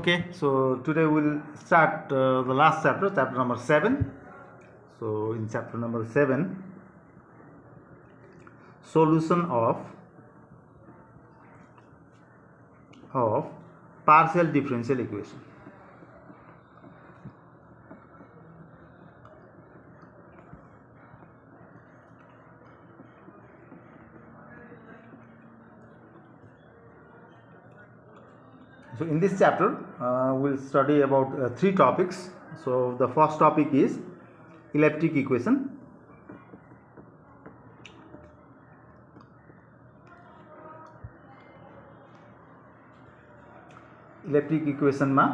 Okay, so today we'll start the last chapter, chapter number 7. So in chapter number 7, solution of partial differential equation. So in this chapter, we'll study about 3 topics. So the first topic is elliptic equation. Elliptic equation मा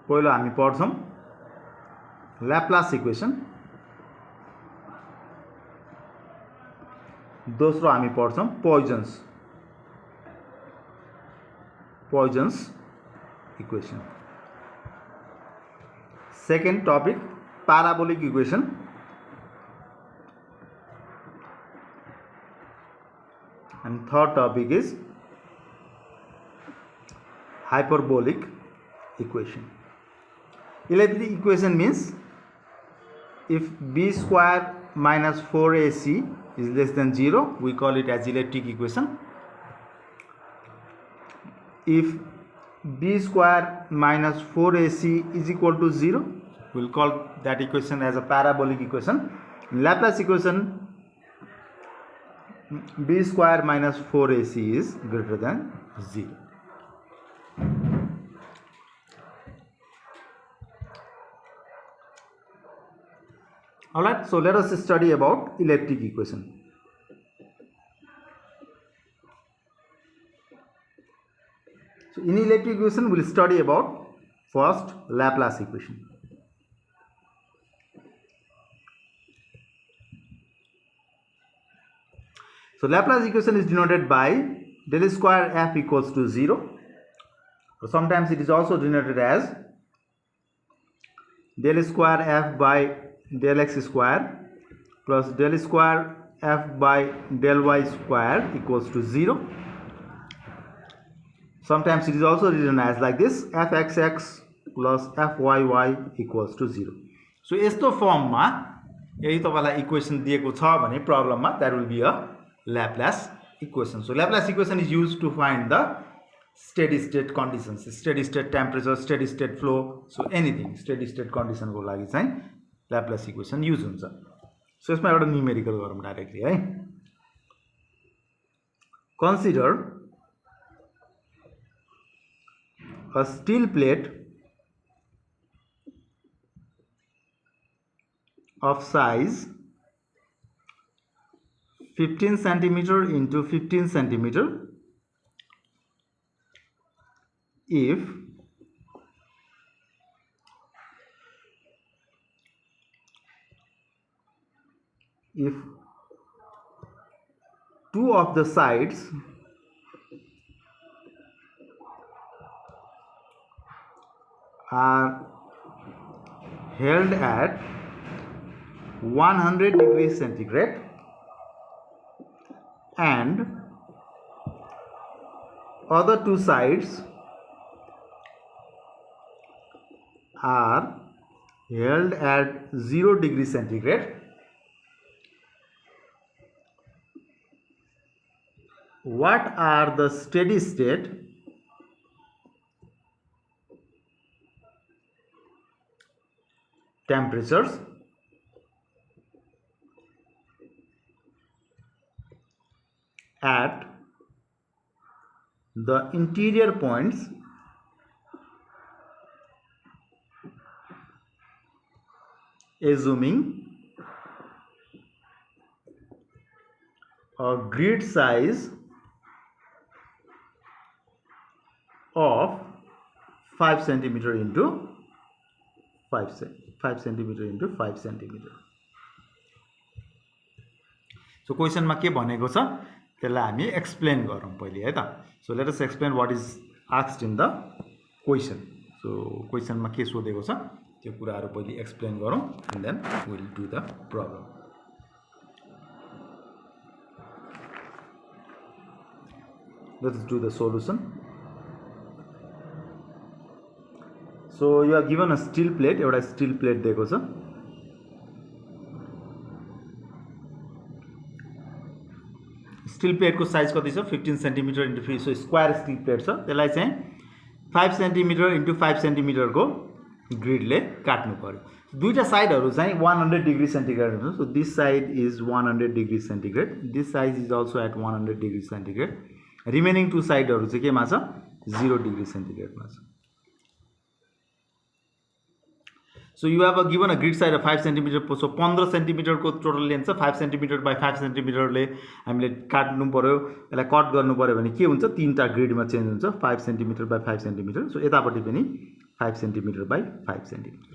पहिलो हामी पढ्छौं Laplace equation, दोस्रो हामी पढ्छौं Poisson's equation. Second topic parabolic equation. And third topic is hyperbolic equation. Elliptic equation means if b square minus 4ac is less than 0, we call it as elliptic equation. If b square minus 4ac is equal to 0, we will call that equation as a parabolic equation. In Laplace equation, b square minus 4ac is greater than 0. Alright, so let us study about elliptic equation. So in elliptic equation, we will study about first Laplace equation. So Laplace equation is denoted by del square f equals to 0. Or sometimes it is also denoted as del square f by del x square plus del square f by del y square equals to 0. Sometimes it is also written as like this, fxx plus fyy equals to 0. So यस्तो फर्ममा यदि तपाईलाई equation दिएको छ भने प्रब्लममा that will be a Laplace equation. So Laplace equation is used to find the steady state conditions, steady state temperature, steady state flow, so anything steady state condition को लागि चाहिँ Laplace equation युज हुन्छ. So यसमा एउटा numerical गरौँ directly है. Consider a steel plate of size 15 centimeter into 15 centimeter if two of the sides are held at 100 degrees centigrade and other two sides are held at 0 degrees centigrade. What are the steady state temperatures at the interior points assuming a grid size of 5 centimeter into 5 centimeter into 5 centimeter. So question मा के भनेको छ त्यसलाई हामी explain गरौँ पहिले है त. So let us explain what is asked in the question. So question मा के सोधेको छ त्यो कुराहरु पहिले एक्सप्लेन गरौँ and then we will do the problem. Let us do the solution. So you are given a steel plate, एउटा steel plate दिएको छ। स्टिल प्लेटको साइज कति छ 15 centimetre into 3, so square steel plate छ। त्यसलाई चाहिँ 5 सेन्टिमिटर इन्टु 5 सेन्टिमिटरको ग्रिडले काट्नु पर्यो। दुईटा साइडहरू चाहिँ 100 डिग्री सेन्टिग्रेड हुन्छ। So this side is 100 degree centigrade, this side is also at 100 degree centigrade. Remaining two साइडहरू चाहिँ केमा छ 0 डिग्री सेन्टिग्रेडमा छ। So you have given a grid side of 5 centimetre, so 15 सेन्टिमिटरको टोटल लेन्थ छ। 5 सेन्टिमिटर बाई 5 सेन्टिमिटरले हामीले काट्नु पर्यो, यसलाई कट गर्नु पर्यो भने के हुन्छ, तीनटा ग्रिडमा चेन्ज हुन्छ, 5 सेन्टिमिटर बाई 5 सेन्टिमिटर। सो यतापट्टि पनि 5 centimetre by 5 centimetre,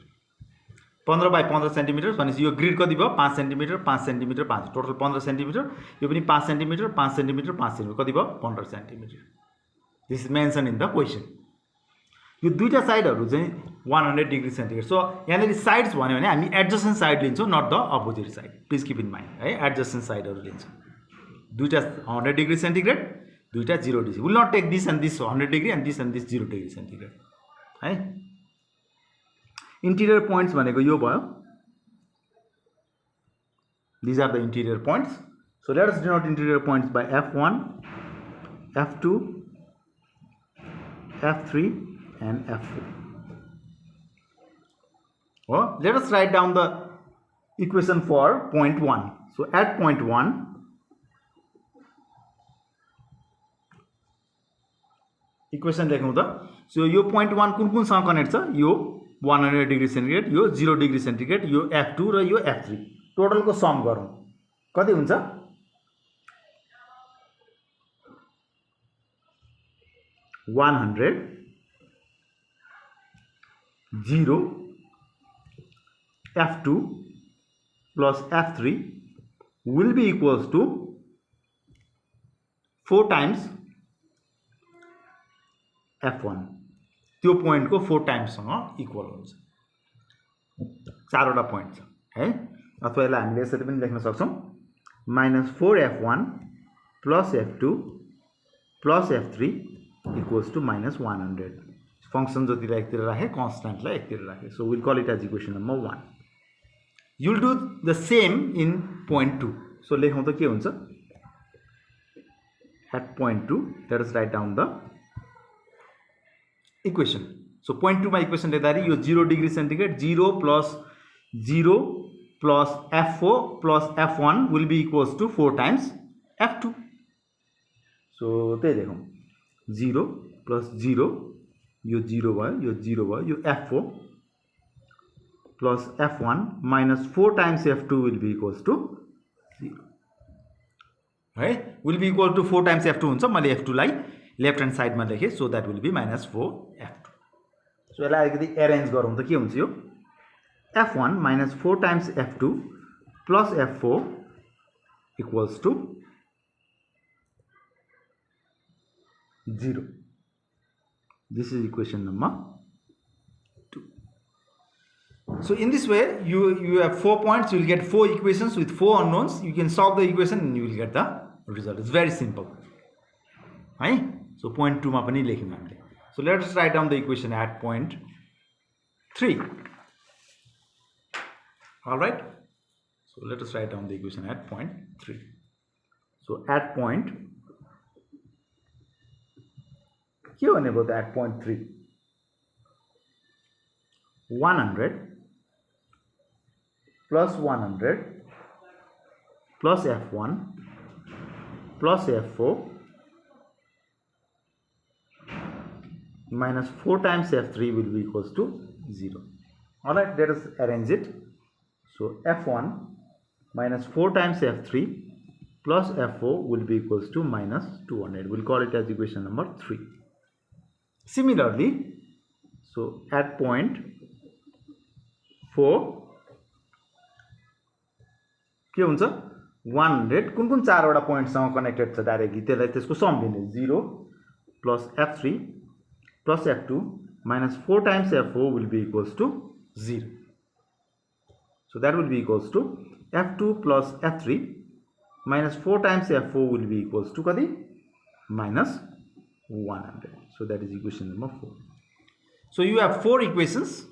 15 by 15 centimetre भनेपछि यो ग्रिड कति भयो 5 सेन्टिमिटर 5 सेन्टिमिटर 5, टोटल 15 सेन्टिमिटर। यो पनि 5 सेन्टिमिटर 5 सेन्टिमिटर 5 सेन्टिमिटर, कति भयो 15 centimetre. This is mention in the question. यो दुईटा साइडहरू चाहिँ 100 डिग्री सेन्टिग्रेड। सो यहाँनिर साइड्स भन्यो भने हामी एडजस्टेन्ट साइड लिन्छौँ, not the opposite side. Please keep in mind है, एडजस्टेन्ट साइडहरू लिन्छौँ। दुईटा 100 डिग्री सेन्टिग्रेड, दुईटा 0 degree. Will not take this and this 100 degree and this 0 degree centigrade है। इन्टिरियर पोइन्ट्स भनेको यो भयो। These are the interior points. So let us denote interior points by F1, F2, F3 and F4. Oh, let us write down the equation for point 1. So at point 1, equation लेखौँ त। So यो point 1 कुन कुनसँग connect छ, यो 100 degree centigrade, यो 0 degree centigrade, यो F2 र यो F3, टोटलको सम गरौँ कति हुन्छ 100 0 F2 plus F3 will be equals to 4 times F1। त्यो पोइन्ट को 4 टाइम्स सँग इक्वल हुन्छ। चारवटा पोइन्ट छ है, अथवा यसलाई हामीले यसरी पनि लेख्न सक्छौं -4F1 plus F2 plus F3 equals to -100। Function जतिलाई एकतिर राखे, कन्स्टेन्टलाई एकतिर राखे। So will call it as equation number 1। You will do the same in point 2। So लेखौं त के हुन्छ at point 2, let us write down the equation. So point 2 मा इक्वेसन लेख्दाखेरि यो 0 degree centigrade 0 plus 0 plus F4 plus F1 will be equals to 4 times F2। So त्यही लेखौं 0 plus 0, यो 0 भयो, यो 0 भयो, यो F4 plus F1 minus 4 times F2 will be equals to 0 है। will be equal to 4 times F2 हुन्छ। मैले F2 लाई लेफ्ट ह्यान्ड साइडमा लेखेँ, so that will be -4F2। So यसलाई अलिकति एरेन्ज गरौँ त के हुन्छ यो F1 minus 4 times F2 plus F4 equals to 0। This is equation number 2. So in this way, you have 4 points. You will get 4 equations with 4 unknowns. You can solve the equation and you will get the result. It's very simple. Right? So point 2 ma pani lekhim hamile. So let us write down the equation at point 3. All right. So let us write down the equation at point 3. So at point, के भनेको त at point 3 100 plus 100 plus F1 plus F4 minus 4 times F3 will be equals to 0. Alright, let us arrange it. So F1 minus 4 times F3 plus F4 will be equals to -200. We'll call it as equation number 3. Similarly, so at point 4 के हुन्छ 100 कुन कुन चारवटा पोइन्टसँग connected छ directly, त्यसलाई त्यसको some लिने 0 plus F3 plus F2 minus 4 times F4 will be equals to 0. So that will be equals to F2 plus F3 minus 4 times F4 will be equals to कति -100. So that is equation number 4. So you have 4 equations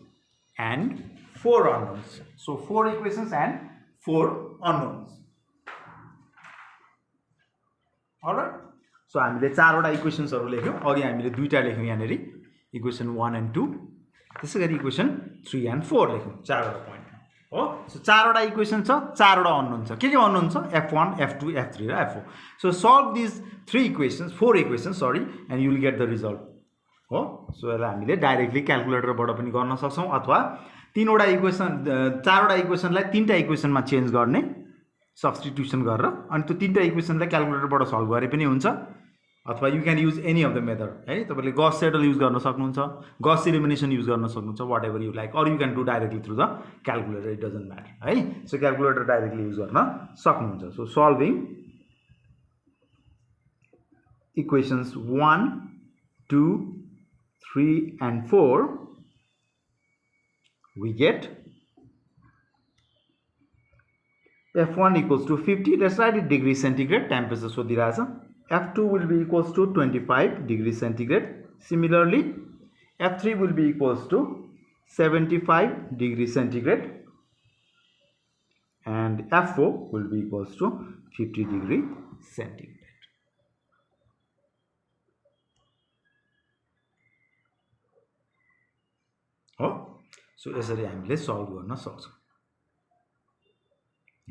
and 4 unknowns. So 4 equations and 4 unknowns. Alright. So हामीले 4 वटा इक्वेशन्सहरु लेख्यौं. अघि हामीले दुईटा लेख्यौं यहाँनेरि equation 1 and 2. त्यसैगरी equation 3 and 4 लेख्यौं 4 वटा point हो. सो 4 वटा इक्वेसन छ, 4 वटा अननोन छ. के अननोन छ? f1, f2, f3 र f4. So solve these 4 equations and you will get the result. हो. सो यसलाई हामीले डाइरेक्टली क्याल्कुलेटरबाट पनि गर्न सक्छौं अथवा 3 वटा इक्वेसन 4 वटा इक्वेसनलाई 3टा इक्वेसनमा चेन्ज गर्ने सब्स्टिट्युसन गरेर अनि त्यो 3टा इक्वेसनलाई क्याल्कुलेटरबाट सल्भ गरे पनि हुन्छ अथवा you can use any of the method है. तपाईले गॉस सेडल युज गर्न सक्नुहुन्छ, गॉस एलिमिनेसन युज गर्न सक्नुहुन्छ, whatever you like, or you can do directly through the calculator. It doesn't matter है. सो क्याल्कुलेटर डाइरेक्टली युज गर्न सक्नुहुन्छ. So solving equations 1, 2, 3 and 4 we get f1 equals to 50. Let's write it degree centigrade, temperature so dirasa. f2 will be equals to 25 degrees centigrade. Similarly f3 will be equals to 75 degrees centigrade and f4 will be equals to 50 degree centigrade. हो. So यसरी हामीले solve गर्न सक्छौं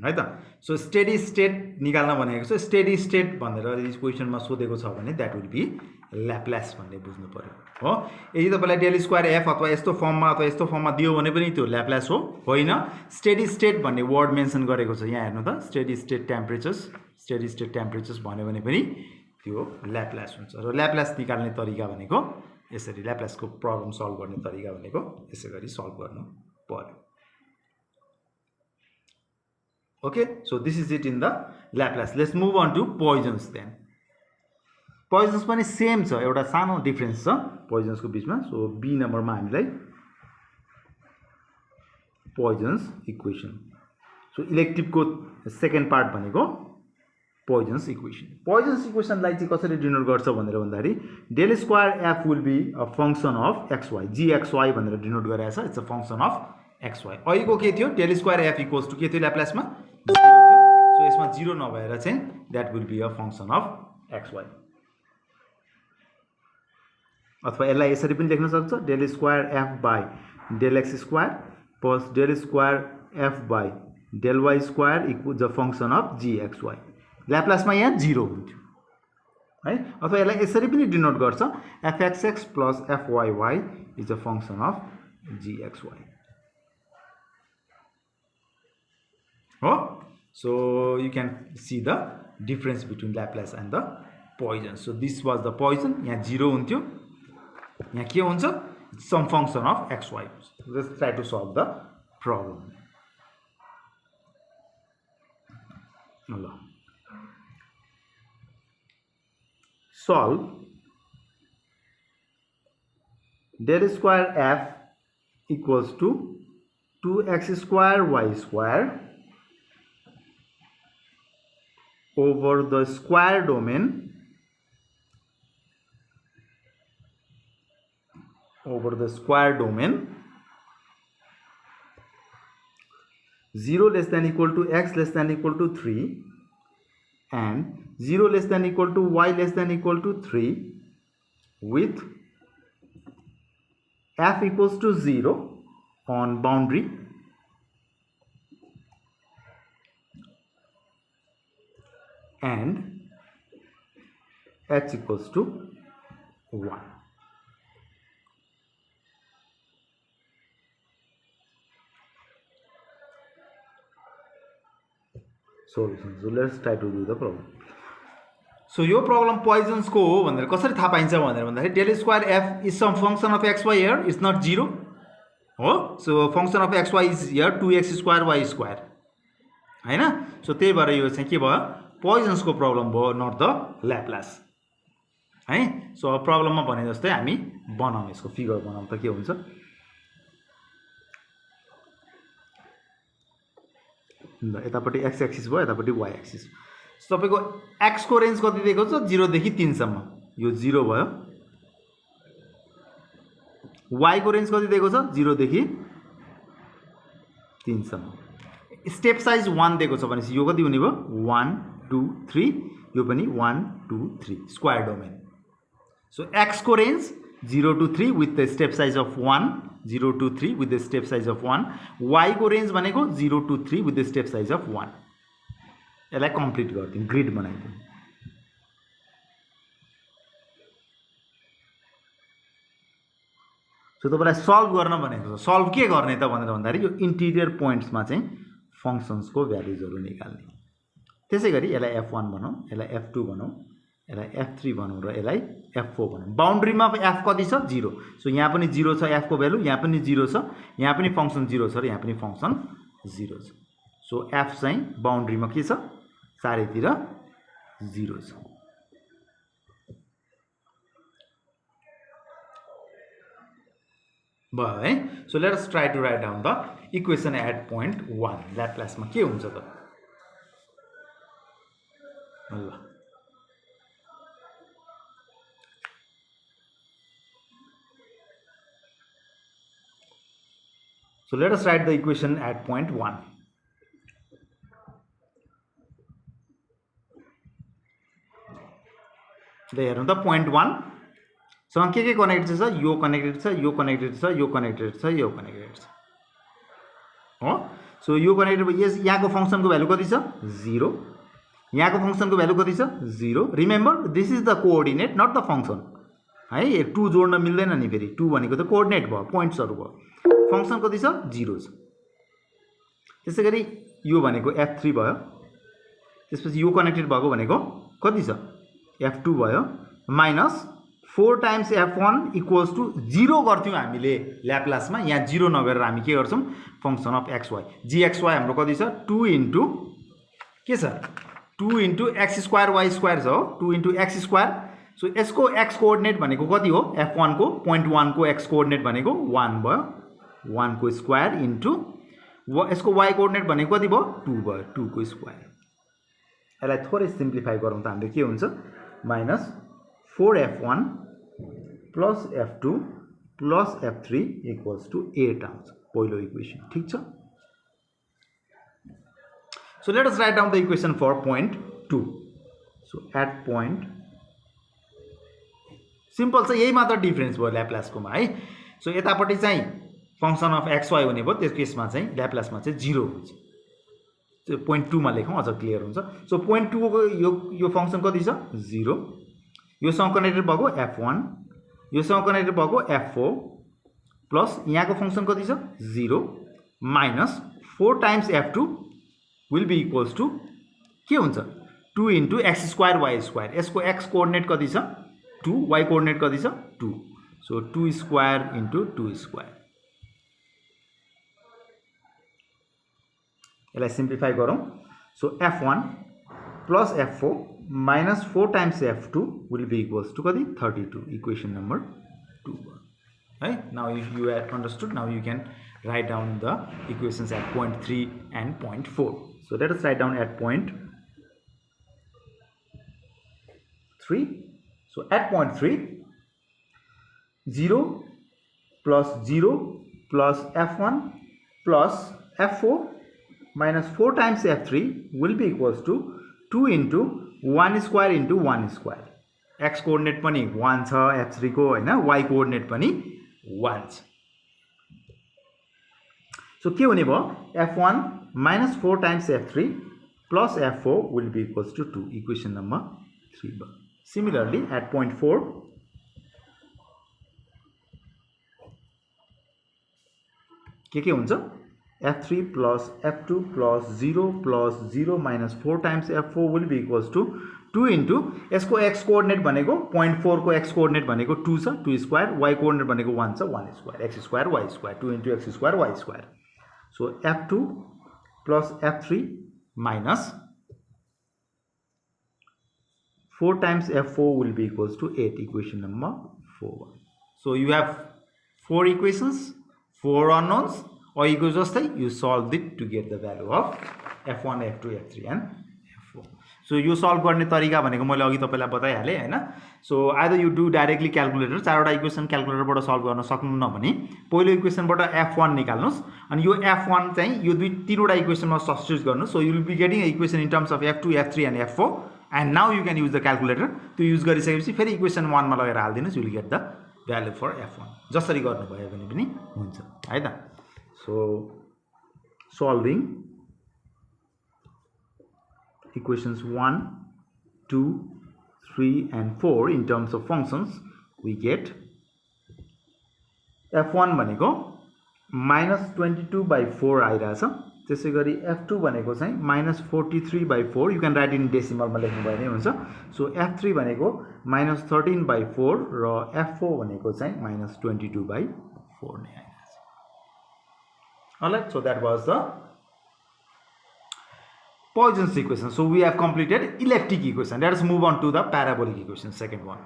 है त. So steady state निकाल्न भनेको छ. स्टेडी स्टेट भनेर यस क्वेशनमा सोधेको छ भने दैट विल बी ल्याप्लास भन्ने बुझ्नु पर्यो हो. यदि तपाईलाई डेल स्क्वायर एफ अथवा यस्तो फर्ममा दियो भने पनि त्यो ल्याप्लास हो होइन. स्टेडी स्टेट भन्ने वर्ड मेन्सन गरेको छ यहाँ हेर्नु त. स्टेडी स्टेट टेम्परेचर्स भन्यो भने पनि त्यो ल्याप्लास हुन्छ. र ल्याप्लास निकाल्ने तरिका भनेको यसरी, ल्याप्लासको प्रब्लम सल्भ गर्ने तरिका भनेको यसरी सल्भ गर्नु पर्यो. Okay, so this is it in the Laplace. Let's move on to Poisson's then. Poisson's पनि सेम छ, एउटा सानो डिफरेन्स छ Poisson's को बीचमा. सो बी नम्बरमा हामीलाई Poisson's इक्वेसन. सो इलेक्ट्रिकको सेकेन्ड पार्ट भनेको Poisson's इक्वेसन. Poisson's इक्वेसनलाई चाहिँ कसरी डिनोट गर्छ भनेर भन्दाखेरि del square F will be a function of xy, gxy भनेर डिनोट गरेको छ. It's a function of xy. अहिलेको के थियो? Del square F equals to के थियो ल्याप्लासमा? 0 थियो. सो यसमा 0 नभएर चाहिँ that will be a function of xy. अथवा यसलाई यसरी पनि लेख्न सक्छ del square F by del X square plus del square F by del Y square equals the function of gxy. ल्याप्लासमा यहाँ 0 हुन्थ्यो है. अथवा यसलाई यसरी पनि डिनोट गर्छ fxx plus fyy is a function of gxy. हो. So you can see the difference between Laplace and the Poisson. So this was the Poisson. यहाँ 0 हुन्थ्यो, यहाँ के हुन्छ? Some function of xy. Let's try to solve the problem. ल solve del square f equals to 2x square y square over the square domain 0 less than equal to x less than equal to 3 and 0 less than equal to y less than equal to 3 with f equals to 0 on boundary and h equals to 1. Solution. So let's try to do the problem. So your problem Poisson's को हो भनेर कसरी थाहा पाइन्छ भनेर भन्दाखेरि del square f is some function of xy here, it's not 0 हो. So function of xy is here 2x square y square हैन. सो त्यही भएर यो चाहिँ के भयो? Poisson's को प्रब्लम भयो, नट द ल्याप्लास है. सो अब प्रब्लममा भने जस्तै हामी बनाउँ, यसको फिगर बनाउँ त के हुन्छ. ल यतापट्टि x एक्सिस भयो, यतापट्टि y एक्सिस. सो तपाईको x को रेन्ज कति दिएको छ? 0 देखि 3 सम्म. यो 0 भयो y को रेन्ज कति दिएको छ 0 देखि 3 सम्म स्टेप साइज 1 दिएको छ भनेपछि यो कति हुने भयो 1 2 3 यो पनि 1 2 3 स्क्वायर डोमेन सो x को range 0 to 3 with the step size of 1 0 to 3 with the step size of 1 y को रेन्ज भनेको 0 to 3 with the step size of 1 यसलाई कम्प्लिट गर्दियौं ग्रिड बनाइदियौं सो तपाईलाई सल्भ गर्न भनेको छ सल्भ के गर्ने त भनेर भन्दाखेरि यो इन्टिरियर पोइन्ट्समा चाहिँ फंक्शन्सको भ्यालुजहरु निकाल्ने त्यसैगरी यसलाई f1 भनौं यसलाई f2 भनौं यसलाई f3 भनौं र यसलाई f4 भनौं बाउन्ड्रीमा f कति छ 0 सो यहाँ पनि 0 छ f को भ्यालु यहाँ पनि 0 छ यहाँ पनि फंक्शन 0 छ र यहाँ पनि फंक्शन 0 छ सो f चाहिँ बाउन्ड्रीमा के छ चारैतिर 0 छ भयो है so let us try to write down the equation at point 1 ल्याप्लासमा के हुन्छ त ल so let us write the equation at point 1 there on the point 1 so के कनेक्टेड छ यो कनेक्टेड छ यो कनेक्टेड छ यो कनेक्टेड छ यो कनेक्टेड छ हो सो यो कनेक्टेड यस यहाँको फंक्शनको भ्यालु कति छ 0 यहाँको फंक्शनको भ्यालु कति छ 0 remember this is the coordinate not the function है 2 जोड्न मिल्दैन नि फेरि 2 भनेको त कोअर्डिनेट भयो पोइन्ट्सहरु भयो फंक्शन कति छ 0 छ त्यसैगरी यो भनेको f3 भयो त्यसपछि यो कनेक्टेड भएको भनेको कति छ f2 भयो minus 4 times f1 equals to 0 गर्थ्यौं हामीले ल्याप्लासमा यहाँ 0 नगरेर हामी के गर्छौं फंक्शन अफ xy gxy हाम्रो कति छ 2 into के छ 2 into x square y square छ हो 2 into x स्क्वायर सो यसको x कोअर्डिनेट भनेको कति हो f1 को point 1 को x कोअर्डिनेट भनेको 1 भयो 1 को स्क्वायर इन्टु यसको y कोअर्डिनेट भनेको कति भयो 2 भयो 2 को स्क्वायर यसलाई थोरै सिम्प्लिफाई गरौँ त हाम्रो के हुन्छ minus 4f1 plus f2 plus f3 equals to 8 आउँछ पहिलो इक्वेसन ठीक छ so let us write down the equation for point 2 so at point simple छ यही मात्र डिफरेन्स भयो ल्याप्लासकोमा है सो यतापटि चाहिँ फंक्शन अफ xy हुने भयो त्यस केसमा चाहिँ ल्याप्लासमा चाहिँ 0 हुन्छ त्यो point 2 मा लेखौं अझ क्लियर हुन्छ सो point 2 को यो फंक्शन कति छ 0 यो सँग कनेक्टेड भएको f1 यो सँग कनेक्टेड भएको f4 प्लस यहाँको फंक्शन कति छ 0 minus 4 times f2 will be equals to के हुन्छ 2 into x square y square यसको x कोअर्डिनेट कति छ 2 y कोअर्डिनेट कति छ 2 सो 2 स्क्वायर into 2 स्क्वायर यसलाई सिम्प्लिफाई गरौँ so f1 plus f4 minus 4 times f2 will be equals to kati 32 equation number 2 right now if you have understood now you can write down the equations at point 3 and point 4 so let us write down at point 3 so at point 3 0 plus 0 plus f1 plus f4 minus 4 times f3 will be equals to 2 into 1 square into 1 square x coordinate पनि 1 छ f3 को हैन y coordinate पनि 1 छ so के हुने भयो f1 minus 4 times f3 plus f4 will be equals to 2 equation number 3 भयो similarly at point 4 के हुन्छ f3 plus f2 plus 0 minus 4 times f4 will be equals to 2 into यसको x कोअर्डिनेट भनेको 0.4 को x कोअर्डिनेट भनेको 2 छ 2 square y coordinate भनेको 1 छ 1 square x square y square 2 into x square y square so f2 plus f3 minus 4 times f4 will be equals to 8 equation number 4 so you have 4 equations 4 unknowns or you go just say you solve it to get the value of f1 f2 f3 and f4 so यो solve गर्ने तरिका भनेको मैले अघि तपाईलाई बताइहालेँ हैन so either you do directly calculator चारवटा equation क्याल्कुलेटरबाट solve गर्न सक्नुहुन्न भने पहिलो इक्वेसनबाट f1 निकाल्नुस् अनि यो f1 चाहिँ यो तीनवटा इक्वेसनमा सब्स्टिट्युट गर्नुस् so you will be getting a equation in terms of f2 f3 and f4 and now you can use the calculator त्यो युज गरिसकेपछि फेरि इक्वेसन 1 मा लगेर हाल्दिनुस् you will get the value for f1 जसरी गर्नुभयो भने पनि हुन्छ है त so solving equations 1, 2, 3 and 4 in terms of functions we get f1 भनेको -22/4 आइरहेछ त्यसै गरी f2 भनेको चाहिँ -43/4 you can write in decimal मा लेख्नु भयो भने हुन्छ सो f3 भनेको -13/4 र f4 भनेको चाहिँ -22/4 नै आइरहेछ alright so that was the Poisson's equation. So we have completed elliptic equation. Let us move on to the parabolic equation, second one.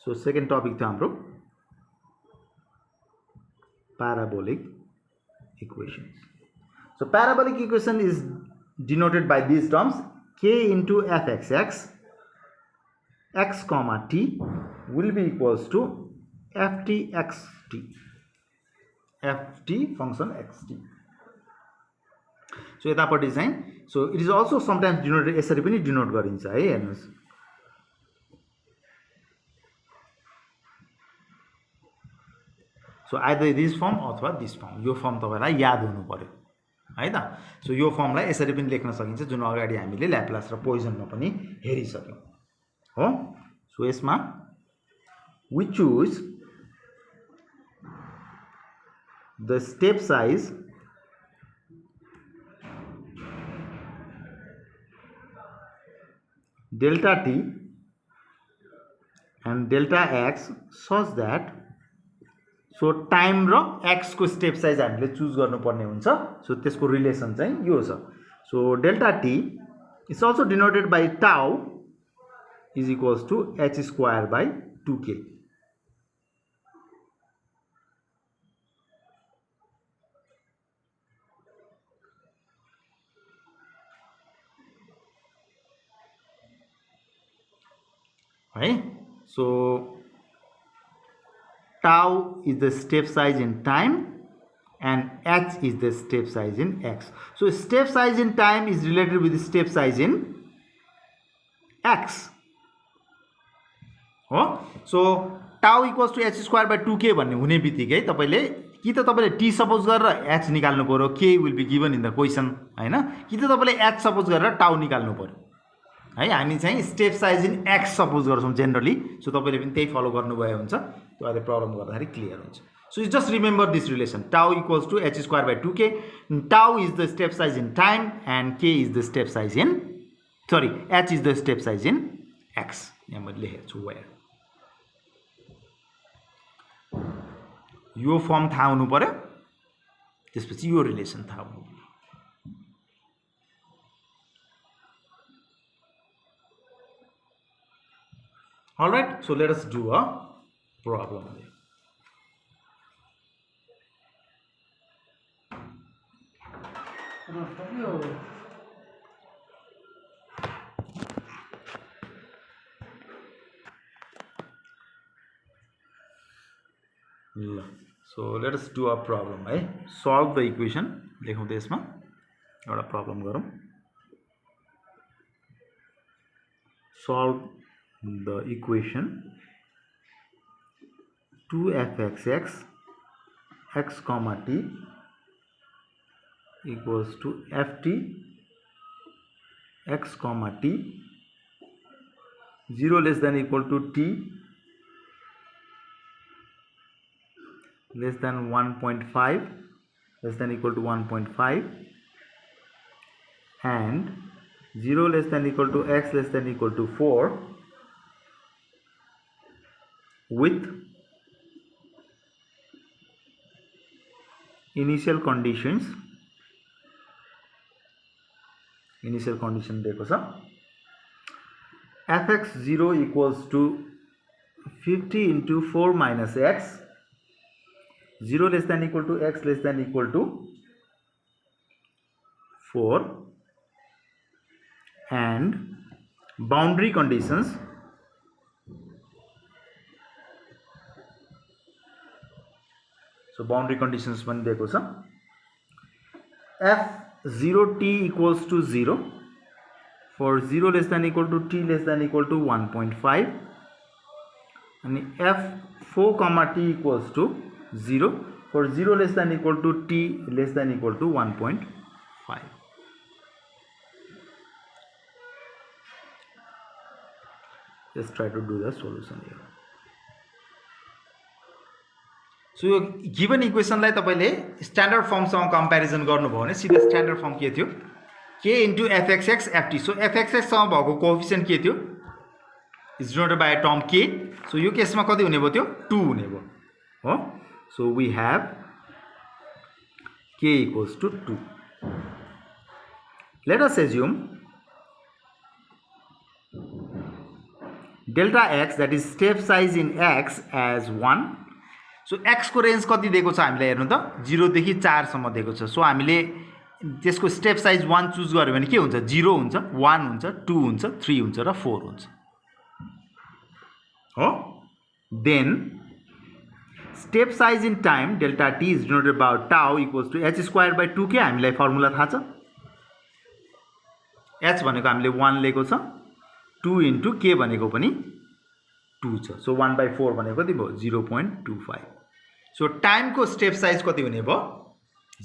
So second topic to हाम्रो parabolic equations. So parabolic equation is denoted by these terms k into fxx x comma t will be equals to ft function xt. So यतापट्टि चाहिँ so it is also sometimes denoted यसरी पनि denote गरिन्छ है हेर्नुस् so either this form अथवा this form यो form तपाईलाई याद हुनु पर्यो है त सो यो फर्मलाई यसरी पनि लेख्न सकिन्छ जुन अगाडि हामीले ल्याप्लास र पोइजनमा पनि हेरिसक्यौं हो सो यसमा we choose the step size delta t and delta x such that so time र x को स्टेप साइज हामीले चुज गर्नुपर्ने हुन्छ सो त्यसको रिलेसन चाहिँ यो छ so delta t is also denoted by tau is equals to h square by 2k right so tau is the step size in time and h is the step size in x so step size in time is related with the step size in x हो so tau equals to h square by 2k भन्ने हुने बित्तिकै तपाईले कि त तपाईले t suppose गरेर h निकाल्नु पर्यो k will be given in the question हैन कि त तपाईले h सपोज गरेर tau निकाल्नु पर्यो है हामी चाहिँ step size in x suppose गर्छौं जनरली सो तपाईले पनि त्यही फलो गर्नुभयो हुन्छ त्यो अहिले प्रब्लम गर्दाखेरि क्लियर हुन्छ so just remember this relation tau equals to h square by 2k tau is the step size in time and k is the step size in h is the step size in x यहाँ मैले लेखेको छु where यो form थाहा हुनु पर्यो त्यसपछि यो रिलेसन थाहा हुनु पर्यो Alright, so let us do a problem. So let us do a problem. Solve the equation. लेखौं त यसमा एउटा प्रब्लम गरौं. Solve the equation 2fxx x comma t equals to ft x comma t 0 less than equal to t less than 1.5 less than equal to 1.5 and 0 less than equal to x less than equal to 4 with initial condition दिएको छ fx0 equals to 50 into 4 minus x 0 less than equal to x less than equal to 4 and boundary conditions so boundary conditions पनि दिएको छ f0t equals to 0 for 0 less than equal to t less than equal to 1.5 and f4 comma t equals to 0 for 0 less than equal to t less than equal to 1.5. Let's try to do the solution here. So यो given equation लाई तपाईले standard form सँग comparison गर्नुभयो भने सिधै standard form के थियो k into fxx ft. So fxx सँग भएको coefficient के थियो is denoted by a term k. So यो केसमा कति हुने भयो त्यो 2 हुने भयो हो. So we have k equals to 2. Let us assume delta x, that is step size in x, as 1. So x को रेंज कति दिएको छ हामीलाई हेर्नु त 0 देखि 4 सम्म दिएको छ. सो हामीले त्यसको स्टेप साइज 1 चुज गर्यो भने के हुन्छ 0 हुन्छ 1 हुन्छ 2 हुन्छ 3 हुन्छ र 4 हुन्छ हो. Then step size in time delta t is denoted by tau equals to h square by 2k. हामीलाई फर्मुला थाहा छ. h भनेको हामीले 1 लिएको छ 2 into k भनेको पनि 2 छ. सो 1 by 4 भनेको कति भयो 0.25. सो टाइम को स्टेप साइज कति हुने भयो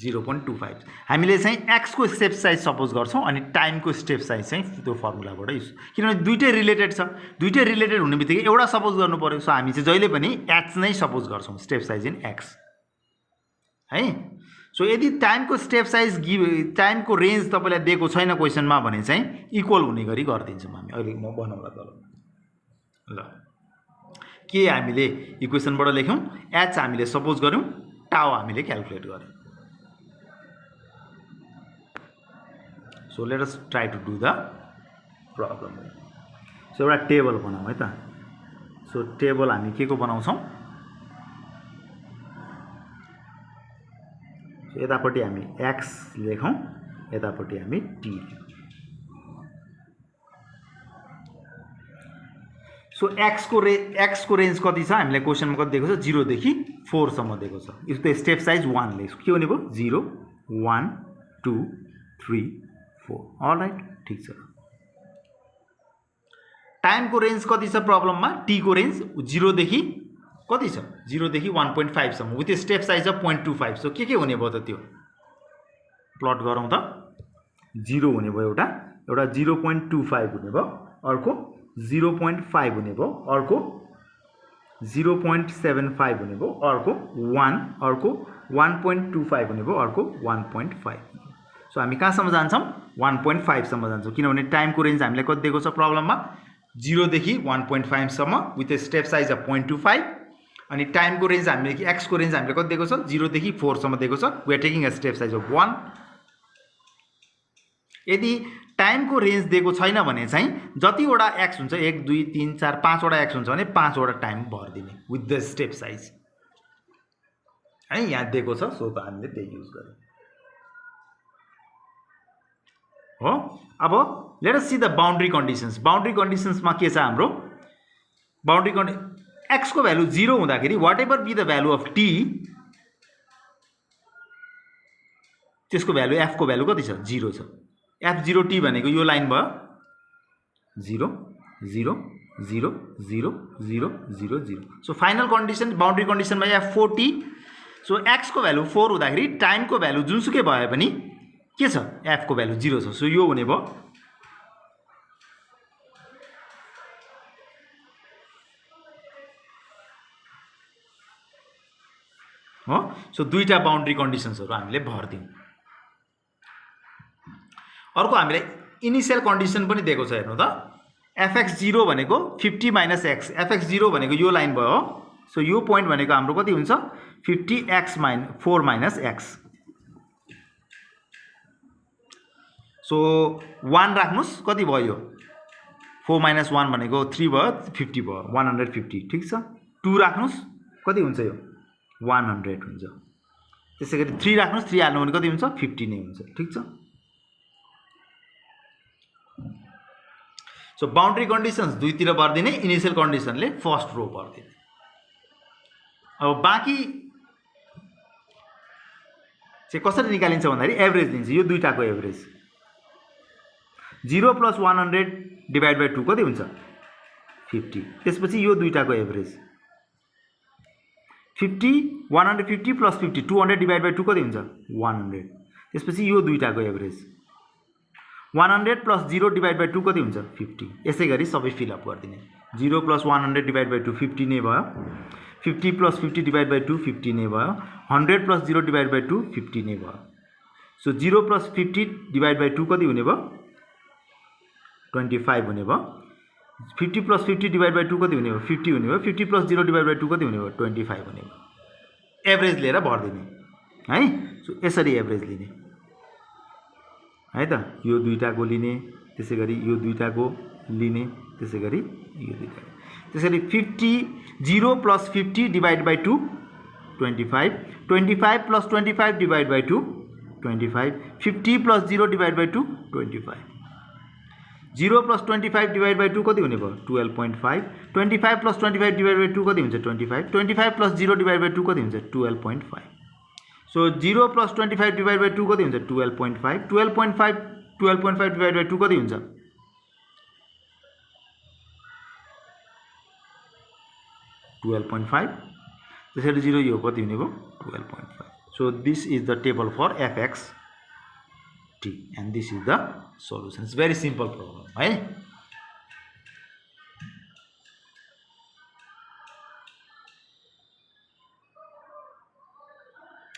0.25. हामीले चाहिँ x को स्टेप साइज सपोज गर्छौं अनि टाइम को स्टेप साइज चाहिँ त्यो फर्मुलाबाट युज, किनभने दुईटै रिलेटेड छ. दुईटै रिलेटेड हुने बित्तिकै एउटा सपोज गर्नु पर्यो. सो हामी चाहिँ जहिले पनि h नै सपोज गर्छौं स्टेप साइज इन x है. सो यदि टाइम को स्टेप साइज टाइम को रेंज तपाईलाई दिएको छैन क्वेशनमा भने चाहिँ इक्वल हुने गरी गर्दिन्छौं हामी. अहिले म बनाउँला त ल के हामीले इक्वेशनबाट लेख्यौं h हामीले सपोज गर्यौं टाउ हामीले क्याल्कुलेट गर्यौं. So let us try to do the problem. So एउटा टेबल बनाऊ है त. सो टेबल हामी के को बनाउँछौं यतापट्टि हामी x लेखौं यतापट्टि हामी t लेखौं. सो x को रेंज कति छ हामीलाई क्वेशनमा कति दिएको छ 0 देखि 4 सम्म दिएको छ. इफ द स्टेप साइज 1 ले के हुने भयो 0 1 2 3 4. ऑल राइट ठीक छ. टाइम को रेंज कति छ प्रब्लममा t को रेंज 0 देखि कति छ 0 देखि 1.5 सम्म with step size of 0.25. So के हुने भयो त त्यो प्लट गरौँ त 0 हुने भयो एउटा 0.25 हुने भयो अर्को 0.5 हुने भयो अर्को 0.75 हुने भयो अर्को 1 अर्को 1.25 हुने भयो अर्को 1.5. सो हामी कहाँसम्म जान्छौं 1.5 सम्म जान्छौं किनभने टाइम को रेंज हामीलाई कति दिएको छ प्रब्लममा 0 देखि 1.5 सम्म विथ स्टेप साइज अफ 0.25 अनि टाइम को रेंज हामीले x को रेंज हामीले कति दिएको छ 0 देखि 4 सम्म दिएको छ. We are taking a step size of 1. यदि टाइम को रेंज दिएको छैन भने चाहिँ जतिवटा x हुन्छ 1 2 3 4 5 वटा x हुन्छ भने 5 वटा टाइम भर्दिने विथ द स्टेप साइज है. यहाँ दिएको छ सो त हामीले त्यही युज गर्यौं हो. अब let us see the boundary conditions. Boundary conditions मा के छ हाम्रो बाउन्ड्री x को भ्यालु 0 हुँदाखेरि whatever be the value of t त्यसको भ्यालु f को भ्यालु कति छ 0 छ. f0t भनेको यो लाइन भयो 0 0 0 0 0 0 0. सो फाइनल कन्डिसन बाउन्ड्री कन्डिसनमा f4t. सो x को भ्यालु 4 हुँदाखेरि टाइम को भ्यालु जुनसुकै भए पनि के छ f को भ्यालु 0 छ. सो यो हुने भयो हो. सो दुईटा बाउन्ड्री कन्डिसन्सहरु हामीले भर्दियौं. अर्को हामीले इनिशियल कन्डिसन पनि दिएको छ हेर्नु त fx0 भनेको 50 - x. fx0 भनेको यो लाइन भयो. सो यो पोइन्ट भनेको हाम्रो कति हुन्छ 50x - 4 - x. सो 1 राख्नुस् कति भयो 4 - 1 भनेको 3 भयो 50 भयो 150 ठीक छ. 2 राख्नुस् कति हुन्छ यो 100 हुन्छ। त्यसै गरी 3 राख्नुहोस्, 3 हाल्नु भने कति हुन्छ 50 नै हुन्छ। ठिक छ। सो बाउन्ड्री कन्डिसन्स दुईतिर भर्दिने, इनिशियल कन्डिसनले फर्स्ट रो भर्दिने। अब बाँकी चाहिँ कसरी निकालिन्छ भन्दाखेरि एभरेज लिन्छ, यो दुईटाको एभरेज। 0 + 100 डिभाइड बाई 2 कति हुन्छ 50। त्यसपछि यो दुईटाको एभरेज 50 150 + 50 200 डिभाइड बाई 2 कति हुन्छ 100। त्यसपछि यो दुईटाको एभरेज 100 + 0 डिभाइड बाई 2 कति हुन्छ 50। यसै गरी सबै फिलअप गरिदिने। 0 + 100 डिभाइड बाई 2 50 नै भयो, 50 + 50 डिभाइड बाई 2 50 नै भयो, 100 + 0 डिभाइड बाई 2 50 नै भयो। सो 0 + 50 डिभाइड बाई 2 कति हुने भयो 25 हुने भयो। 50 + 50 डिभाइड बाई 2 कति हुने भयो 50 हुने भयो। 50 + 0 डिभाइड बाई 2 कति हुने भयो 25 हुने भयो। एभरेज लिएर भर्दिने है। सो यसरी एभरेज लिने है त। यो दुईटाको लिने, त्यसै गरी यो दुईटाको लिने, त्यसै गरी यो दुईटाको। त्यसरी 0 + 50 divide by 2 25, 25 + 25 divide by 2 25, 50 + 0 divide by 2 25, 0 + 25 divide by 2 कति हुने भयो 12.5, 25 + 25 डिभाइड बाई 2 कति हुन्छ 25, 25 + 0 डिभाइड बाई 2 कति हुन्छ 12.5। सो 0 + 25 डिभाइड बाई 2 कति हुन्छ 12.5, 12.5 डिभाइड बाई 2 कति हुन्छ 12.5। त्यसरी 0 यो कति हुने भयो 12.5। So this is the table for fx t and this is the solution. It's very simple problem है।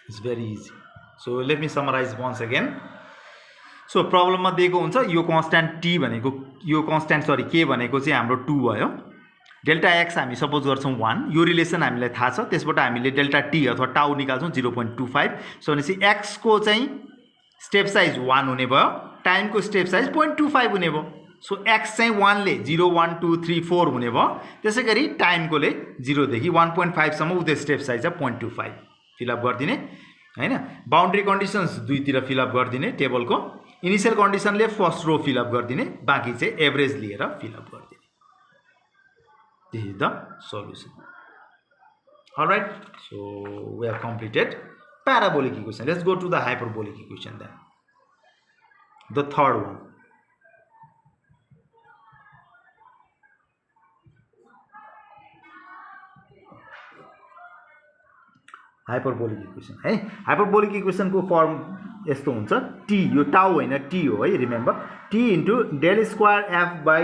It's very easy. So let me summarize once again. So problem मा दिएको हुन्छ यो कन्स्ट्यान्ट t भनेको, यो कन्स्ट्यान्ट सरी k भनेको चाहिँ हाम्रो 2 भयो। डेल्टा x हामी सपोज गर्छौं 1, यो रिलेसन हामीलाई थाहा छ, त्यसबाट हामीले डेल्टा t अथवा टाउ निकाल्छौं 0.25। सो भनेपछि x को चाहिँ स्टेप साइज 1 हुने भयो, टाइम को स्टेप साइज 0.25 हुने भयो। सो x चाहिँ 1 ले 0 1 2 3 4 हुने भयो। त्यसै गरी टाइम कोले 0 देखि 1.5 सम्म उते स्टेप साइज चाहिँ 0.25 फिलअप गर्दिने हैन। बाउन्ड्री कन्डिसन्स दुईतिर फिलअप गर्दिने टेबल को। इनिशियल कन्डिसनले फर्स्ट रो फिलअप गर्दिने, बाँकी चाहिँ एभरेज लिएर fill up गर्दिने। This is the solution. Alright, so we have completed parabolic equation. Let's go to the hyperbolic equation then. The third one. Hyperbolic equation है। Hyperbolic equation को form यस्तो हुन्छ, t यो टाउ हैन t हो है, remember t into del square f by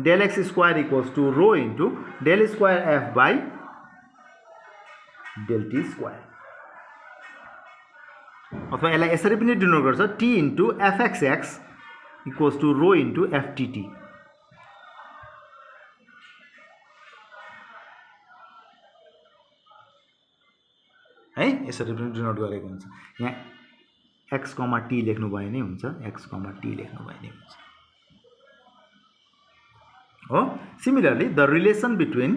del x square equals to rho into del square f by del t square। अथवा यसलाई यसरी पनि डिनोट गर्छ, t into fxx equals to rho into ftT है। यसरी पनि डिनोट गरेको हुन्छ। यहाँ x, t लेख्नु भए नै हुन्छ, x, t लेख्नु भए नै हुन्छ हो। Similarly, the relation between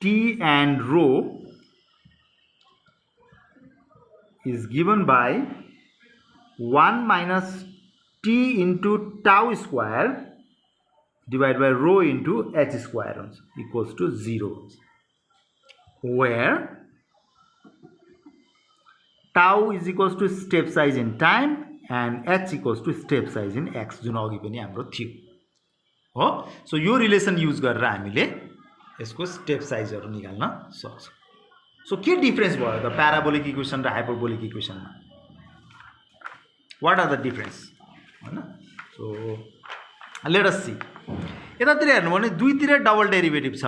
t and rho is given by 1 minus t into tau square divided by rho into h square equals to 0, where tau is equals to step size in time and h equals to step size in x, जुन अघि पनि हाम्रो थियो हो। So यो relation use गरेर हामीले यसको स्टेप साइजहरु निकाल्न सक्छौं। सो के डिफरेन्स भयो त प्याराबोलिक इक्वेसन र हाइपरबोलिक इक्वेसनमा? व्हाट आर द डिफरेन्स हैन? So let us see. यतातिर हेर्नु भने दुईतिर डबल डेरिभेटिभ छ,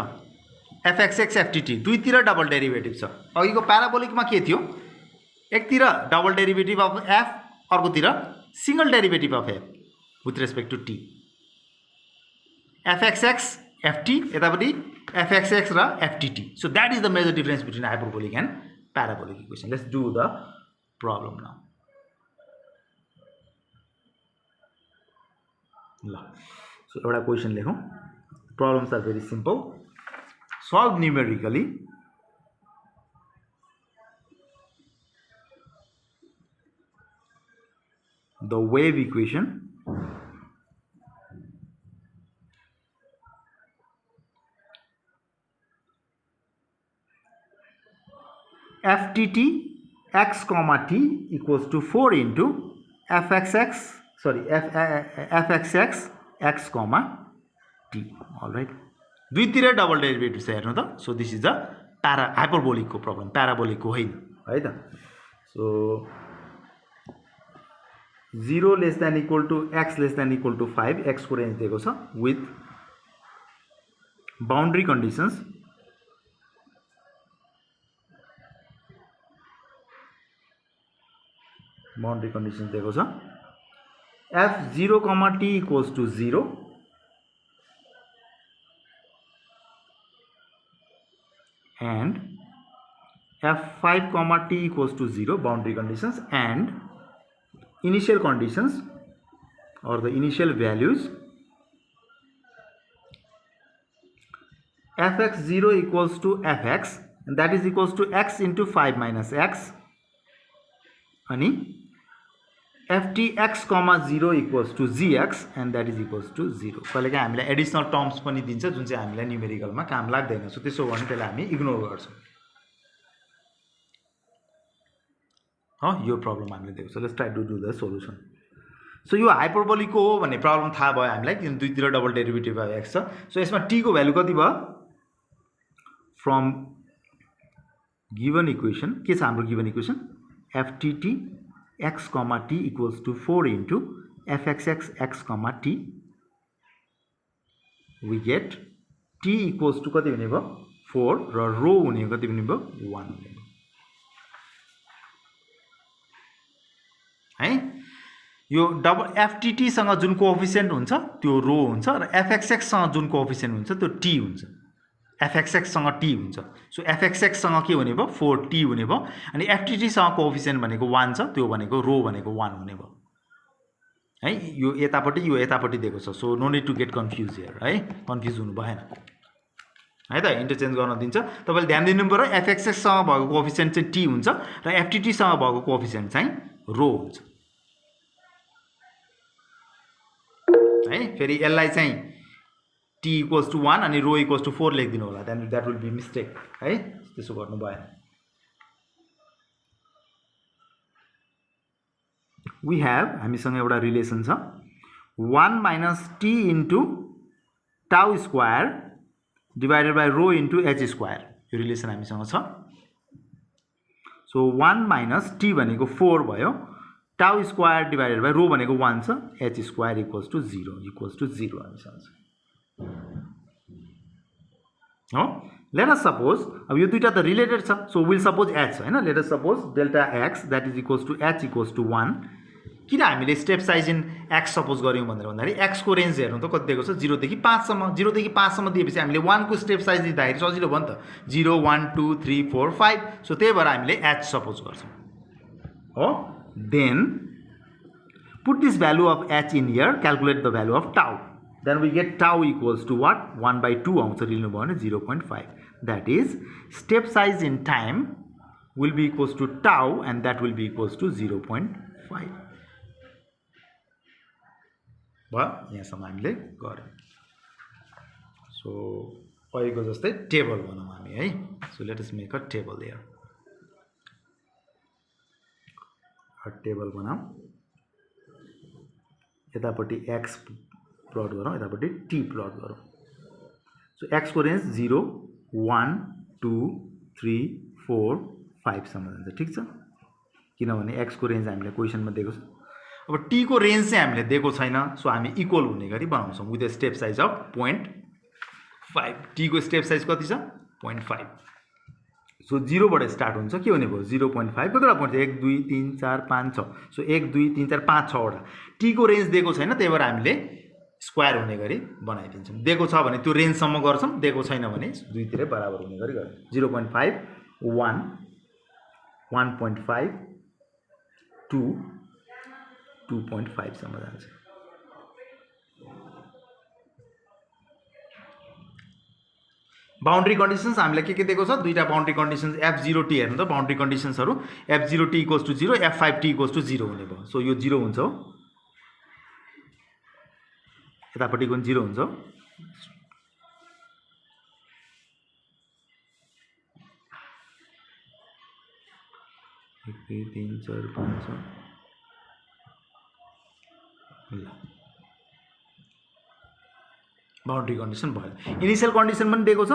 fxx ft दुईतिर डबल डेरिभेटिभ छ। अघिको प्याराबोलिकमा के थियो, एकतिर डबल डेरिभेटिभ अफ f, अर्कोतिर single derivative of f with respect to t। fxx ft यतापट्टि fxx र ftt। So that is the major difference between hyperbolic and parabolic equation. Let's do the problem now. ल so एउटा question लेखौं। Problems are very simple. solve numerically the wave equation ftt x comma t equals to 4 into fxx x comma t. All right, दुईतिर double derivative छ हेर्नु त. So this is the hyperbolic को problem, parabolic को होइन है त. So 0 less than equal to x less than equal to 5 x को रेन्ज दिएको छ विथ बाउन्ड्री कन्डिसन्स दिएको छ. f0 comma t equals to 0 and f5 comma t equals to 0 boundary conditions, and initial conditions or the initial values fx0 equals to fx, and that is equals to x into 5 minus x, अनि ftx comma 0 equals to gx, and that is equals to 0. कहिलेकाहीँ हामीलाई additional terms पनि दिन्छ जुन चाहिँ हामीलाई न्युमेरिकलमा काम लाग्दैन. सो त्यसो भने त्यसलाई हामी इग्नोर गर्छौँ. यो प्रब्लम हामीले दिएको छ. Let's try to do the solution. So यो हाइपरबोलिकको हो भन्ने प्रब्लम थाहा भयो हामीलाई, किन दुईतिर डबल डेरिभेटिभ भयो x छ. सो यसमा t को भ्यालु कति भयो? फ्रम गिवन इक्वेसन के छ हाम्रो given equation? ftt x comma t equals to 4 into fxx x comma t. We get t equals to कति हुने भयो? 4 र रो हुने कति हुने भयो? 1 हुने भयो है. यो डबल ftT सँग जुन कोएफिसिएन्ट हुन्छ त्यो रो हुन्छ र fxx सँग जुन कोएफिसिएन्ट हुन्छ त्यो t हुन्छ. fxx सँग t हुन्छ. सो fxx सँग के हुने भयो? 4t हुने भयो. अनि ftT सँग कोएफिसिएन्ट भनेको 1 छ, त्यो भनेको रो भनेको 1 हुने भयो है. यो यतापट्टि दिएको छ. So no need to get confuse here है. कन्फ्युज हुनु भएन है त. इन्टरचेन्ज गर्न दिन्छ. तपाईले ध्यान दिनु पर्यो fxx सँग भएको कोएफिसिएन्ट चाहिँ t हुन्छ र ftT सँग भएको कोएफिसिएन्ट चाहिँ रो हुन्छ है. फेरि यसलाई चाहिँ t equals to 1 अनि रो equals to 4 लेखिदिनु होला. Then that will be mistake है. त्यसो गर्नु भएन. वी हैव हामीसँग एउटा रिलेसन छ 1 minus t into tau square divided by rho into h square. यो रिलेसन हामीसँग छ. सो 1 minus t भनेको 4 भयो, tau square divided by rho भनेको 1 छ, h square equals to 0 हामीसँग छ हो. लेट अस सपोज अब यो दुईटा त रिलेटेड छ. सो विल सपोज h हैन. Let us suppose delta x that is equals to h equals to 1. किन हामीले step size in x suppose गर्यौं भनेर भन्दाखेरि x को रेन्ज हेर्नु त कति दिएको छ? 0 देखि 5 सम्म. 0 देखि 5 सम्म दिएपछि हामीले 1 को स्टेप साइज दिँदाखेरि सजिलो भयो नि त. 0 1 2 3 4 5. सो त्यही भएर हामीले h सपोज गर्छौं हो. Then put this value of h in here, calculate the value of tau. Then we get tau equals to what? 1 by 2 आउँछ लिनु भयो भने 0.5. That is step size in time will be equals to tau, and that will be equals to 0.5. भयो. यहाँसम्म हामीले गर्यौं. So अहिलेको जस्तै टेबल बनाऊ हामी है. So let us make a table there. Table बनाऊ. यतापट्टि x प्लट गरौँ, यतापट्टि t प्लट गरौँ. सो x को रेन्ज 0 1 2 3 4 5 सम्म जान्छ. ठीक छ, किनभने x को रेन्ज हामीले क्वेशनमा दिएको छ. अब t को रेन्ज चाहिँ हामीले दिएको छैन. सो हामी इक्वल हुने गरी बनाउँछौँ with a step size of 0.5. t को स्टेप साइज कति छ? 0.5. सो 0 बाट स्टार्ट हुन्छ. के हुने भयो? 0.5. कतिवटा पोइन्ट? 1 2 3 4 5 6. सो 1 2 3 4 5 6 वटा. t को रेन्ज दिएको छैन, त्यही भएर हामीले स्क्वायर हुने गरी बनाइदिन्छौँ. दिएको छ भने त्यो रेन्ज सम्म गर्छौँ, दिएको छैन भने दुईतिरै बराबर हुने गरी गर्छौँ. 0.5 1 1.5 2 2.5 सम्म जान्छ. बाउन्ड्री कन्डिसन्स हामीलाई के दिएको छ दुईटा बाउन्ड्री कन्डिसन्स f0t हेर्नु त बाउन्ड्री कन्डिसन्सहरु f0t = 0 f5t = 0 हुने भयो सो यो 0 हुन्छ हो यतापट्टिको 0 हुन्छ हो 1 2 3 4 5 6 ल बाउन्ड्री कन्डिसन भयो इनिशियल कन्डिसन पनि दिएको छ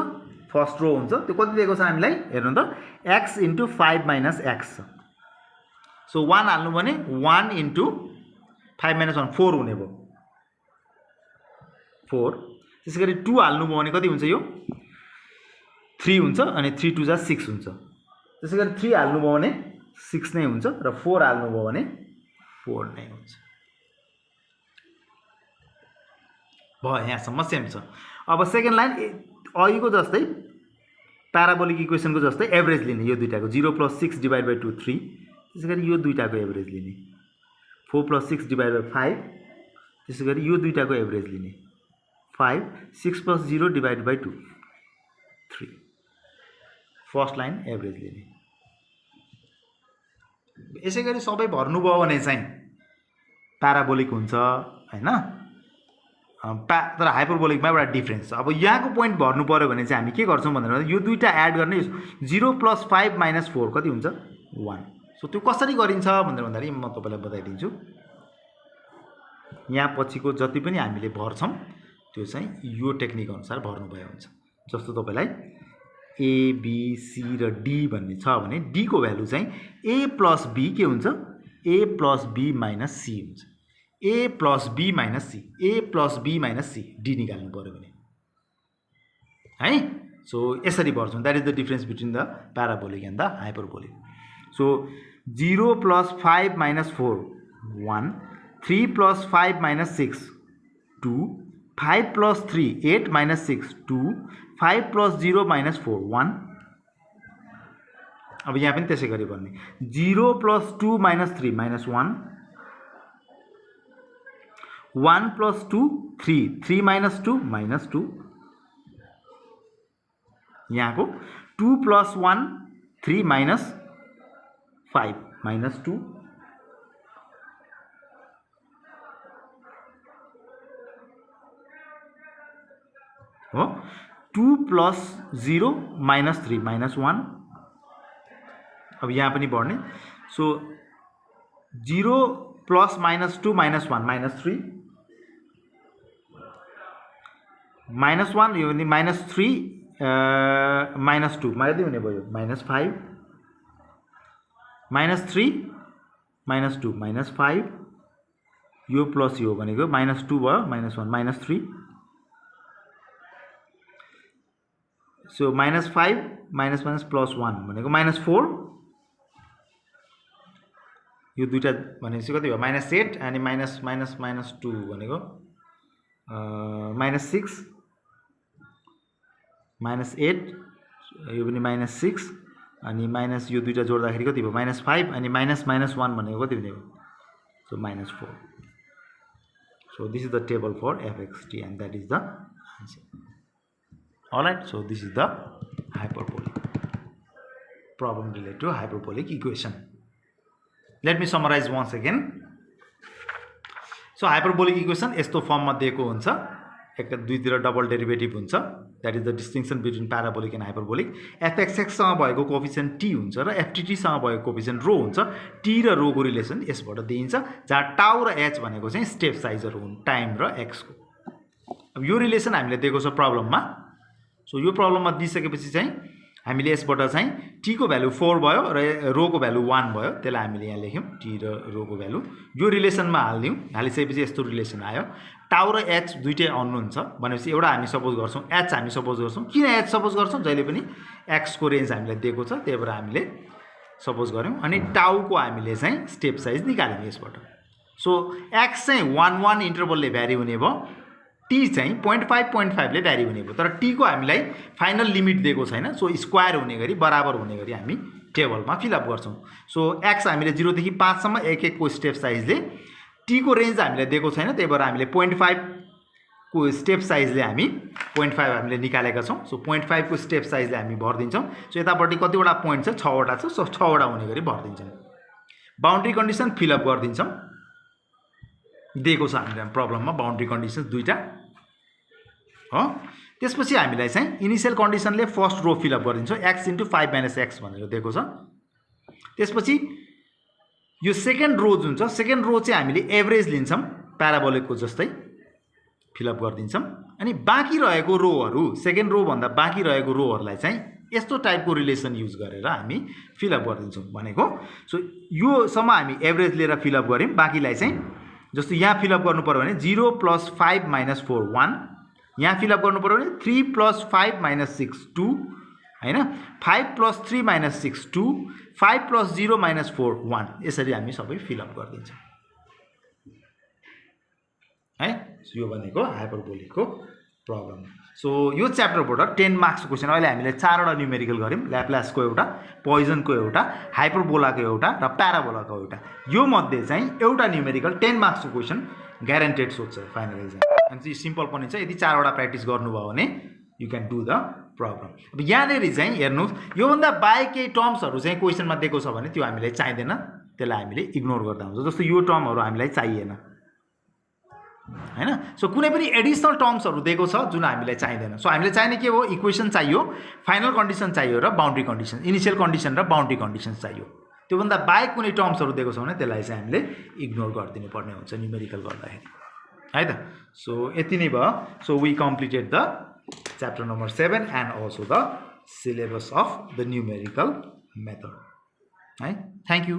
फर्स्ट रो हुन्छ त्यो कति दिएको छ हामीलाई हेर्नु त x * 5 - x सो 1 हाल्नु भने 1 * 5 - 1 4 हुने भयो 4 त्यसैगरी 2 हाल्नु भयो भने कति हुन्छ यो 3 हुन्छ अनि 3 2 = 6 हुन्छ त्यसैगरी 3 हाल्नु भयो भने 6 नै हुन्छ र 4 हाल्नु भयो भने 4 नै हुन्छ भयो यहाँसम्म सेम छ अब सेकेन्ड लाइन अघिको जस्तै प्याराबोलिक इक्वेसनको जस्तै एभरेज लिने यो दुईटाको 0 + 6 / 2 3 त्यसैगरी यो दुईटाको एभरेज लिने 4 + 6 / 5 त्यसैगरी यो दुईटाको एभरेज लिने 5 6 + 0 / 2 3 फर्स्ट लाइन एभरेज लिने यसैगरी सबै भर्नु भयो भने चाहिँ प्याराबोलिक हुन्छ हैन तर हाइपरबोलिकमा एउटा डिफरेन्स छ अब यहाँको पोइन्ट भर्नु पर्यो भने चाहिँ हामी के गर्छौं भन्दा यो दुईटा एड गर्ने 0 + 5 - 4 कति हुन्छ 1 सो त्यो कसरी गरिन्छ भन्दाखेरि म तपाईलाई बताइदिन्छु यहाँ पछिको जति पनि हामीले भर्छौं त्यो चाहिँ यो टेक्निक अनुसार भर्नु भयो हुन्छ जस्तो तपाईलाई a b c र d भन्ने छ भने d को भ्यालु चाहिँ a + b के हुन्छ a + b - c हुन्छ a + b - c a + b - c d निकाल्नु पर्यो भने है सो यसरी भर्छौं that is the difference between the parabolic and the hyperbolic so 0 + 5 - 4 1 3 + 5 - 6 2 5 + 3 8 - 6 2 5 + 0 - 4 1 अब यहाँ पनि त्यसै गरी भन्ने 0 + 2 - 3 - 1 1 + 2 3 3 - 2 -2 यहाँको 2 + 1 3 - 5 -2 हो 2 + 0 -3 -1 अब यहाँ पनि बढ्ने सो 0 + -2 - 1 -3 -1 यो भने -3 -2 कति हुने भयो -5 -3 -2 -5 यो प्लस यो भनेको -2 भयो -1 -3 सो -5 -1 भनेको -4 यो दुईटा भनेपछि कति भयो -8 अनि -2 भनेको -6 -8 यो पनि -6 अनि माइनस यो दुईटा जोड्दाखेरि कति भयो -5 अनि -1 भनेको कति हुने भयो so -4 so this is the table for fxt and that is the answer. Alright, so this is the hyperbolic problem related to hyperbolic equation. Let me summarize once again. So hyperbolic equation यस्तो फर्ममा दिएको हुन्छ एक दुईतिर double derivative हुन्छ that is the distinction between parabolic and hyperbolic. fxx सँग भएको coefficient t हुन्छ र ft सँग भएको कोएफिसिएन्ट ρ हुन्छ t र ρ को रिलेसन यसबाट दिइन्छ जहाँ टाउ र h भनेको चाहिँ स्टेप साइजहरु हुन् टाइम र x को. अब यो रिलेसन हामीले दिएको छ प्रब्लममा. सो यो प्रब्लममा दिइसकेपछि चाहिँ हामीले यसबाट चाहिँ t को भ्यालु 4 भयो र ρ को भ्यालु 1 भयो त्यसलाई हामीले यहाँ लेख्यौं t र ρ को भ्यालु यो रिलेसनमा हाल्दियौं हालिसकेपछि यस्तो रिलेसन आयो टाउ र h दुईटै अननोन छ भनेपछि एउटा हामी सपोज गर्छौं h हामी सपोज गर्छौं किन h सपोज गर्छौं जहिले पनि x को रेन्ज हामीलाई दिएको छ त्यही भएर हामीले सपोज गर्यौं अनि टाउ को हामीले चाहिँ स्टेप साइज निकाल्यौं यसबाट. सो x चाहिँ 1 1 इन्टरभलले भ्यारी हुने भयो t चाहिँ 0.5 ले भ्यारी हुने भयो तर t को हामीलाई फाइनल लिमिट दिएको छैन सो स्क्वायर हुने गरी बराबर हुने गरी हामी टेबलमा फिल अप गर्छौं. सो x हामीले 0 देखि 5 सम्म एक एक को स्टेप साइजले t को रेन्ज हामीलाई दिएको छैन त्यही भएर हामीले 0.5 को स्टेप साइजले हामी 0.5 हामीले निकालेका छौँ। सो 0.5 को स्टेप साइजले हामी भरिदिन्छौँ। सो यतापट्टि कतिवटा पोइन्ट छ, 6 वटा छ। सो 6 वटा हुने गरी भरिदिन्छौँ। बाउन्ड्री कन्डिसन फिलअप गरिदिन्छौँ। दिएको छ हामीलाई प्रब्लममा बाउन्ड्री कन्डिसन दुईटा हो। त्यसपछि हामीलाई चाहिँ इनिशियल कन्डिसनले फर्स्ट रो फिलअप गरिदिन्छौँ, x × 5 - x भनेर दिएको छ। त्यसपछि यो सेकेन्ड रो जुन छ, सेकेन्ड रो चाहिँ हामीले एभरेज लिन्छौँ प्याराबोलिकको जस्तै फिलअप गरिदिन्छौँ। अनि बाँकी रहेको रोहरू, सेकेन्ड रो भन्दा बाँकी रहेको रोहरूलाई चाहिँ यस्तो टाइपको रिलेसन युज गरेर हामी फिलअप गरिदिन्छौँ भनेको। सो योसम्म हामी एभरेज लिएर फिलअप गऱ्यौँ। बाँकीलाई चाहिँ जस्तो यहाँ फिलअप गर्नु पर्यो भने 0 + 5 - 4 1, यहाँ फिलअप गर्नु पर्यो भने 3 + 5 - 6 2 हैन, 5 + 3 - 6 2, 5 + 0 - 4 1, यसरी हामी सबै फिलअप गरिदिन्छौँ है। यो भनेको हाइपरबोलिकको प्रब्लम। सो यो च्याप्टरबाट 10 मार्क्सको क्वेसन अहिले हामीले 4 वटा न्युमेरिकल गऱ्यौँ, ल्याप्लासको एउटा, पोइजनको एउटा, हाइपरबोलाको एउटा र प्याराबोलाको एउटा। यो मध्ये चाहिँ एउटा न्युमेरिकल 10 मार्क्सको क्वेसन ग्यारेन्टेड सोध्छ फाइनल एक्जाम। अनि चाहिँ सिम्पल पनि छ, यदि 4 वटा प्र्याक्टिस गर्नुभयो भने you can do the problem. अब यहाँनिर चाहिँ हेर्नुहोस्, योभन्दा बाहेक केही टर्म्सहरू चाहिँ क्वेसनमा दिएको छ भने त्यो हामीलाई चाहिँदैन, त्यसलाई हामीले इग्नोर गर्दा हुन्छ। जस्तो यो टर्महरू हामीलाई चाहिएन हैन। सो कुनै पनि एडिसनल टर्म्सहरू दिएको छ जुन हामीलाई चाहिँदैन। सो हामीलाई चाहिने के हो, इक्वेसन चाहियो, फाइनल कन्डिसन चाहियो र बाउन्ड्री कन्डिसन, इनिशियल कन्डिसन र बाउन्ड्री कन्डिसन चाहियो। त्योभन्दा बाहेक कुनै टर्म्सहरू दिएको छ भने त्यसलाई चाहिँ हामीले इग्नोर गरिदिनु पर्ने हुन्छ न्युमेरिकल गर्दाखेरि है त। सो यति नै भयो। So we completed the chapter number 7 and also the syllabus of the numerical method है। Thank you.